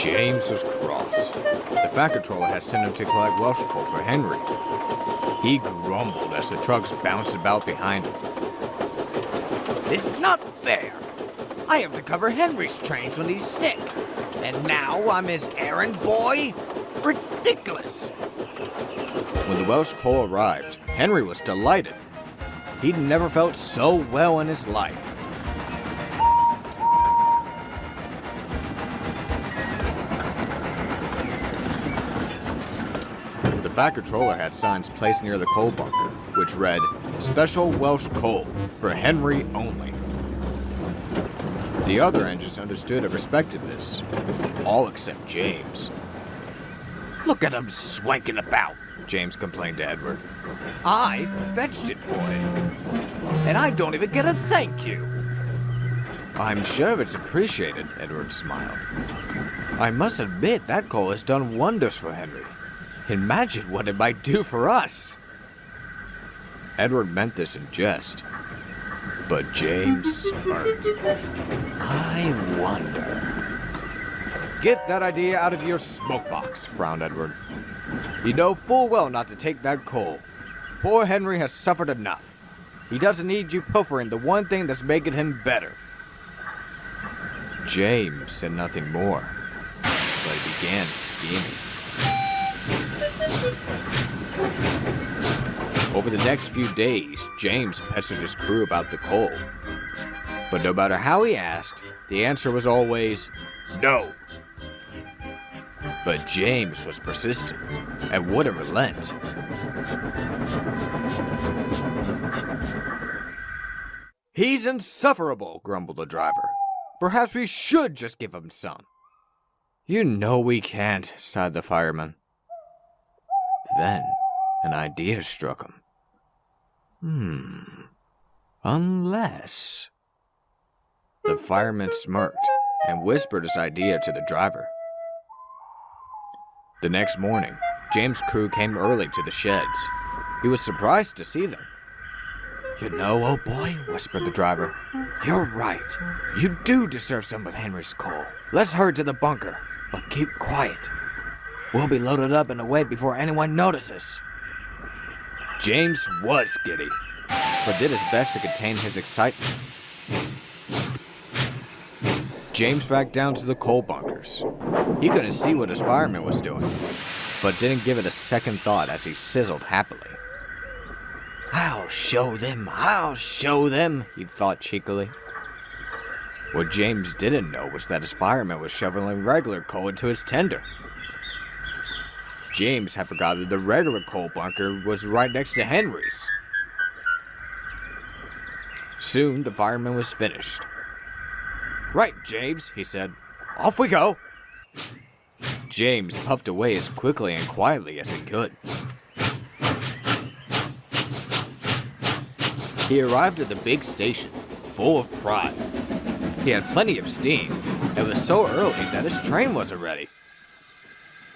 James was cross. The Fat Controller had sent him to collect Welsh coal for Henry. He grumbled as the trucks bounced about behind him. It's not fair. I have to cover Henry's trains when he's sick. And now I'm his errand boy? Ridiculous. When the Welsh coal arrived, Henry was delighted. He'd never felt so well in his life. The Fat Controller had signs placed near the coal bunker, which read, "Special Welsh coal, for Henry only." The other engines understood and respected this, all except James. Look at him swanking about, James complained to Edward. I fetched it for him. And I don't even get a thank you. I'm sure it's appreciated, Edward smiled. I must admit that coal has done wonders for Henry. Imagine what it might do for us. Edward meant this in jest, but James smirked. I wonder. Get that idea out of your smoke box, frowned Edward. You know full well not to take that coal. Poor Henry has suffered enough. He doesn't need you pilfering the one thing that's making him better. James said nothing more, but he began scheming. Over the next few days, James pestered his crew about the coal. But no matter how he asked, the answer was always no. But James was persistent and wouldn't relent. He's insufferable, grumbled the driver. Perhaps we should just give him some. You know we can't, sighed the fireman. Then an idea struck him. Unless... The fireman smirked and whispered his idea to the driver. The next morning, James' crew came early to the sheds. He was surprised to see them. You know, old boy, whispered the driver, you're right. You do deserve some of Henry's coal. Let's hurry to the bunker, but keep quiet. We'll be loaded up and away before anyone notices. James was giddy, but did his best to contain his excitement. James backed down to the coal bunkers. He couldn't see what his fireman was doing, but didn't give it a second thought as he sizzled happily. I'll show them, he thought cheekily. What James didn't know was that his fireman was shoveling regular coal into his tender. James had forgotten that the regular coal bunker was right next to Henry's. Soon the fireman was finished. Right, James, he said. Off we go. James puffed away as quickly and quietly as he could. He arrived at the big station, full of pride. He had plenty of steam. It was so early that his train wasn't ready.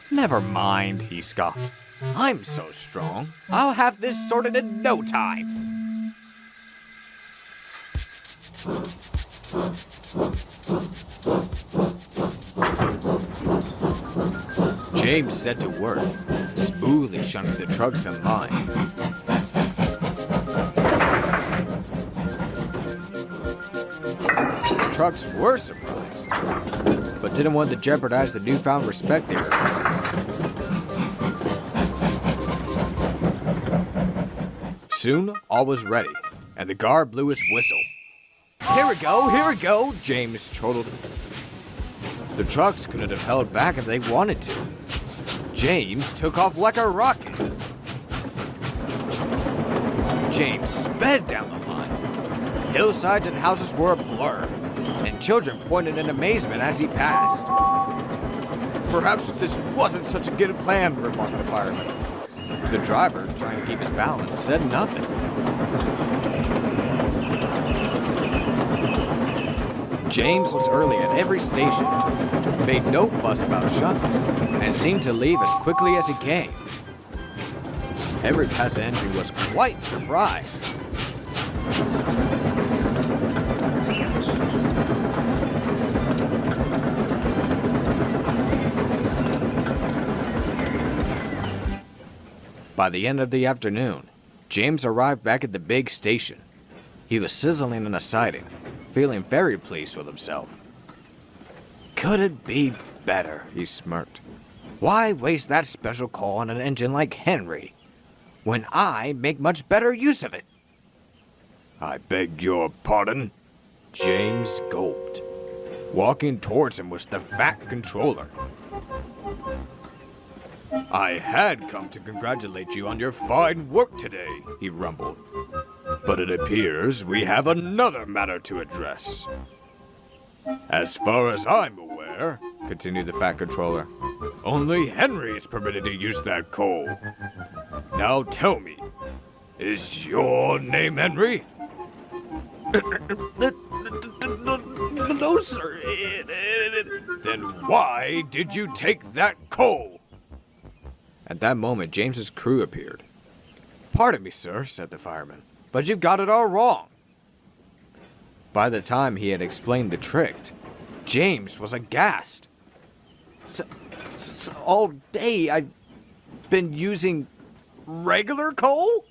Never mind, he scoffed. I'm so strong. I'll have this sorted in no time. James set to work, smoothly shunting the trucks in line. The trucks were surprised, but didn't want to jeopardize the newfound respect they were receiving. Soon, all was ready, and the guard blew his whistle. Here we go, James chortled. The trucks couldn't have held back if they wanted to. James took off like a rocket. James sped down the line. Hillsides and houses were a blur, and children pointed in amazement as he passed. Perhaps this wasn't such a good plan, remarked the fireman. The driver, trying to keep his balance, said nothing. James was early at every station, made no fuss about shunting, and seemed to leave as quickly as he came. Every passenger was quite surprised. By the end of the afternoon, James arrived back at the big station. He was sizzling in a siding, feeling very pleased with himself. Could it be better, he smirked. Why waste that special coal on an engine like Henry, when I make much better use of it? I beg your pardon? James gulped. Walking towards him was the Fat Controller. I had come to congratulate you on your fine work today, he rumbled. But it appears we have another matter to address. As far as I'm aware, continued the Fat Controller, only Henry is permitted to use that coal. Now tell me, is your name Henry? No, sir. Then why did you take that coal? At that moment, James's crew appeared. Pardon me, sir, said the fireman, but you've got it all wrong. By the time he had explained the trick, James was aghast. So all day I've been using regular coal?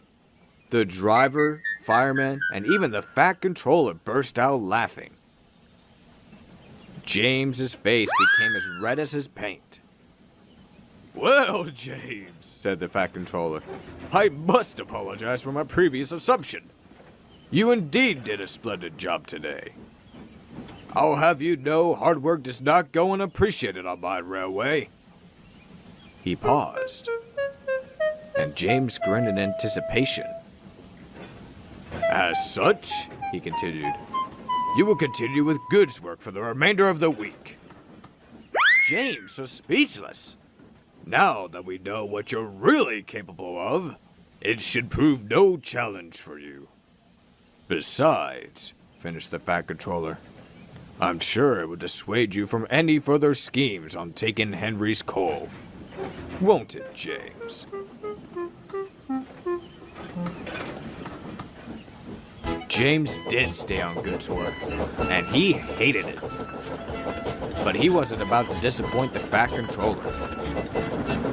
The driver, fireman, and even the Fat Controller burst out laughing. James's face became as red as his paint. Well, James, said the Fat Controller, I must apologize for my previous assumption. You indeed did a splendid job today. I'll have you know hard work does not go unappreciated on my railway. He paused, and James grinned in anticipation. As such, he continued, you will continue with goods work for the remainder of the week. James was speechless. Now that we know what you're really capable of, it should prove no challenge for you. Besides, finished the Fat Controller, I'm sure it would dissuade you from any further schemes on taking Henry's coal. Won't it, James? James did stay on goods work, and he hated it. But he wasn't about to disappoint the Fat Controller.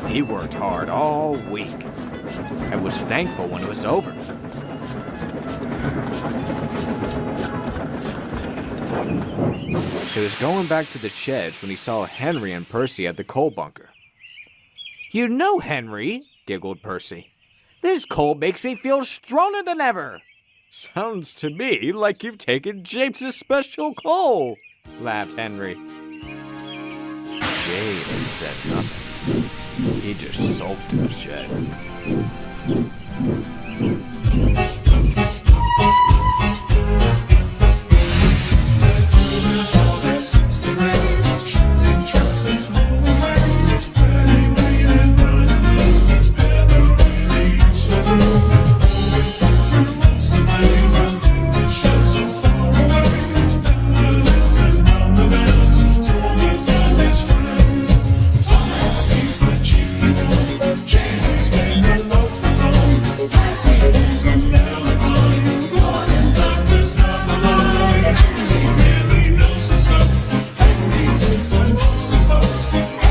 He worked hard all week, and was thankful when it was over. He was going back to the sheds when he saw Henry and Percy at the coal bunker. You know, Henry, giggled Percy, this coal makes me feel stronger than ever. Sounds to me like you've taken James's special coal, laughed Henry. James said nothing. He just sulked in the shed. Some